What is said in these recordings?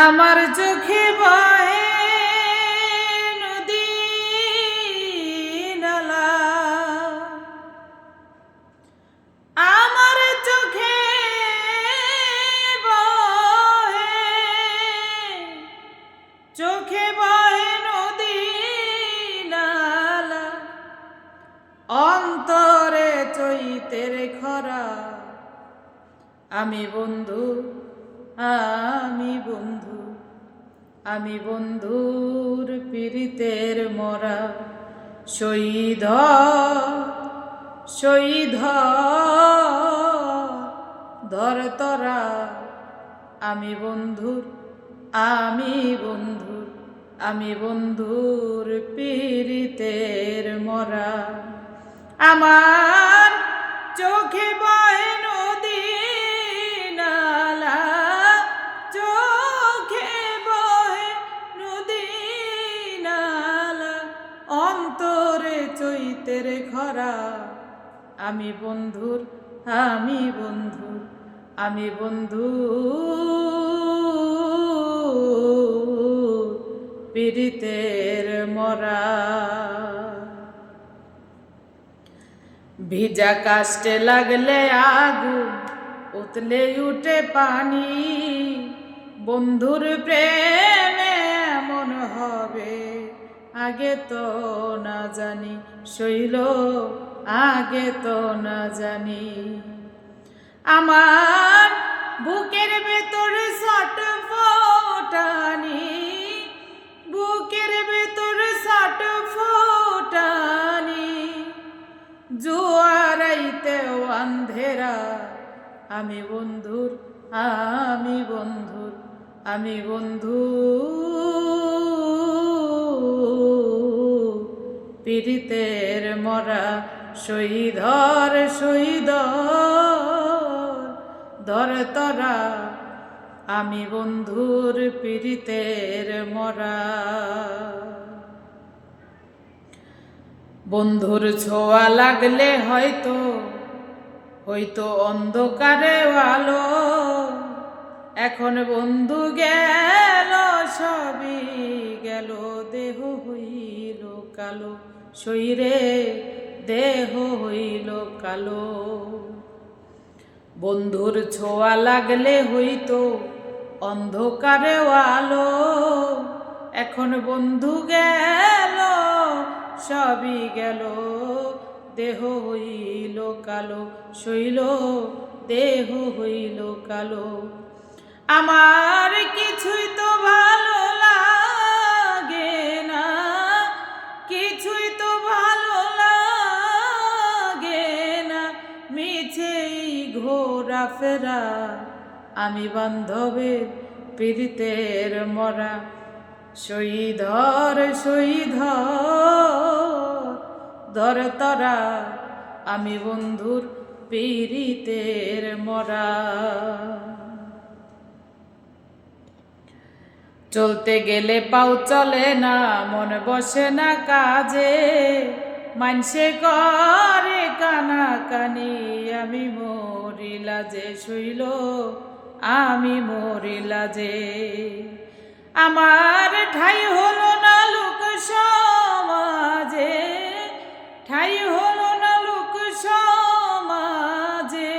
আমার চোখে বহে নদী নালা, আমার চোখে বহে নদী নালা, অন্তরে চৈতের খরা। আমি বন্ধু, আমি বন্ধুর পীড়িতের মরা। শহীদ ধর তরা। আমি বন্ধুর পীড়িতের মরা। আমার চোখে বহে নদী নালা, চোখে বহে নদী নালা, অন্তরে চৈতের খরা। আমি বন্ধুর পীড়িতের মরা। ভিজা কাষ্টে লাগলে আগুন, উতলে উঠে পানি। বন্ধুর প্রেমে এমন হবে আগে তো না জানি, শৈল আগে তো না জানি। আমার বুকের ভেতর ছটফটানি, বুকের ভেতর ছটফটানি। জোয়ারাইতেও আন্ধেরা। আমি বন্ধুর পীড়িতের মরা। শহীদ ধর তরা। আমি বন্ধুর পীড়িতের মরা। বন্ধুর ছোঁয়া লাগলে হয়তো অন্ধকারে আলো। এখন বন্ধু গেল, সবই গেল, দেহ হইল কালো। শরীরে দেহ হইল কালো। বন্ধুর ছোঁয়া লাগলে হইতো অন্ধকারে আলো। এখন বন্ধু গেল, সবই গেল, দেহ হইল কালো। শৈল দেহ হইল কালো। আমার কিছুই তো ভালো লাগে না, কিছুই তো ভালো লাগে না, মিছেই ঘোরাফেরা। আমি বান্ধবের পীড়িতের মরা। শহীদ ধর তরা। আমি বন্ধুর পীড়িতের মরা। চলতে গেলে পাও চলে না, মন বসে না কাজে। মানসে করে কানাকানি, আমি মরি লাজে। শৈল আমি মরি লাজে। আমার ঠাই হলো না লোক সমাজে, ঠাই হলো না লোক সমাজে।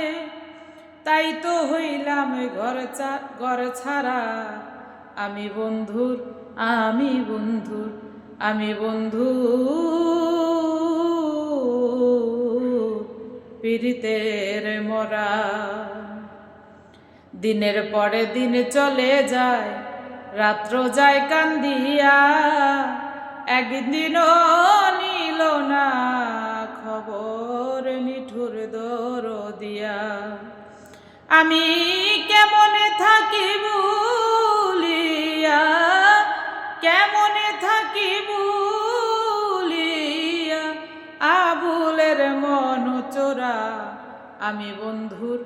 তাই তো হইলাম ঘর ছাড়া। আমি বন্ধুর পীড়িতের মরা। দিনের পরে দিন চলে যায়, রাত্র যায় কান্দিয়া। একদিনও নিল না খবর নিঠুর দরদিয়া। আমি কেমনে থাকি ভুলিয়া, কেমনে থাকি ভুলিয়া, আবুলের মন চোরা। আমি বন্ধুর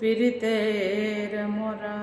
পীড়িতের মরা।